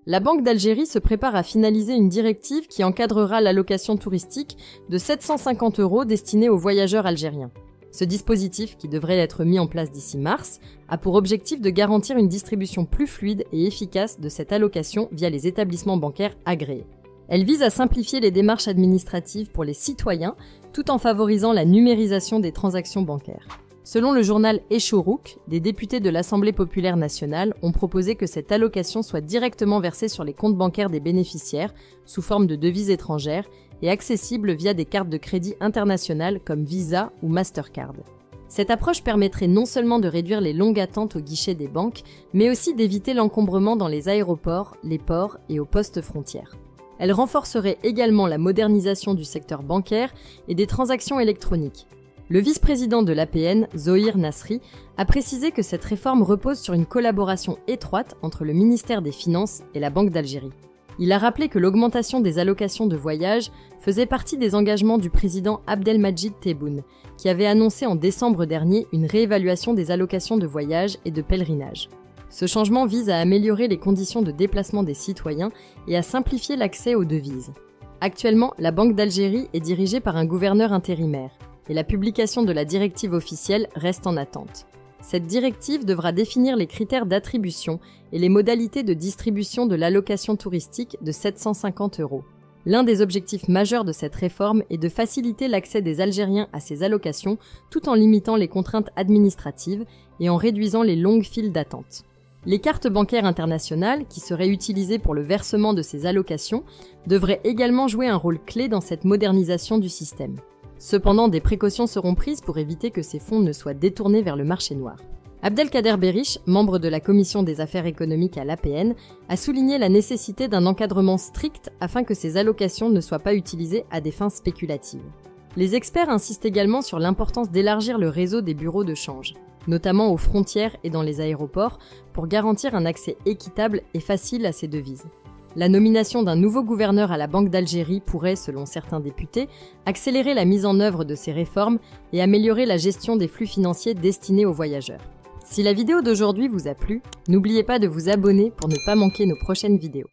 La Banque d'Algérie se prépare à finaliser une directive qui encadrera l'allocation touristique de 750 € destinée aux voyageurs algériens. Ce dispositif, qui devrait être mis en place d'ici mars, a pour objectif de garantir une distribution plus fluide et efficace de cette allocation via les établissements bancaires agréés. Elle vise à simplifier les démarches administratives pour les citoyens, tout en favorisant la numérisation des transactions bancaires. Selon le journal Echorouk, des députés de l'Assemblée populaire nationale ont proposé que cette allocation soit directement versée sur les comptes bancaires des bénéficiaires, sous forme de devises étrangères, et accessible via des cartes de crédit internationales comme Visa ou Mastercard. Cette approche permettrait non seulement de réduire les longues attentes aux guichets des banques, mais aussi d'éviter l'encombrement dans les aéroports, les ports et aux postes frontières. Elle renforcerait également la modernisation du secteur bancaire et des transactions électroniques. Le vice-président de l'APN, Zohir Nasri, a précisé que cette réforme repose sur une collaboration étroite entre le ministère des Finances et la Banque d'Algérie. Il a rappelé que l'augmentation des allocations de voyage faisait partie des engagements du président Abdelmadjid Tebboune, qui avait annoncé en décembre dernier une réévaluation des allocations de voyage et de pèlerinage. Ce changement vise à améliorer les conditions de déplacement des citoyens et à simplifier l'accès aux devises. Actuellement, la Banque d'Algérie est dirigée par un gouverneur intérimaire, et la publication de la directive officielle reste en attente. Cette directive devra définir les critères d'attribution et les modalités de distribution de l'allocation touristique de 750 €. L'un des objectifs majeurs de cette réforme est de faciliter l'accès des Algériens à ces allocations tout en limitant les contraintes administratives et en réduisant les longues files d'attente. Les cartes bancaires internationales, qui seraient utilisées pour le versement de ces allocations, devraient également jouer un rôle clé dans cette modernisation du système. Cependant, des précautions seront prises pour éviter que ces fonds ne soient détournés vers le marché noir. Abdelkader Berish, membre de la commission des affaires économiques à l'APN, a souligné la nécessité d'un encadrement strict afin que ces allocations ne soient pas utilisées à des fins spéculatives. Les experts insistent également sur l'importance d'élargir le réseau des bureaux de change, notamment aux frontières et dans les aéroports, pour garantir un accès équitable et facile à ces devises. La nomination d'un nouveau gouverneur à la Banque d'Algérie pourrait, selon certains députés, accélérer la mise en œuvre de ces réformes et améliorer la gestion des flux financiers destinés aux voyageurs. Si la vidéo d'aujourd'hui vous a plu, n'oubliez pas de vous abonner pour ne pas manquer nos prochaines vidéos.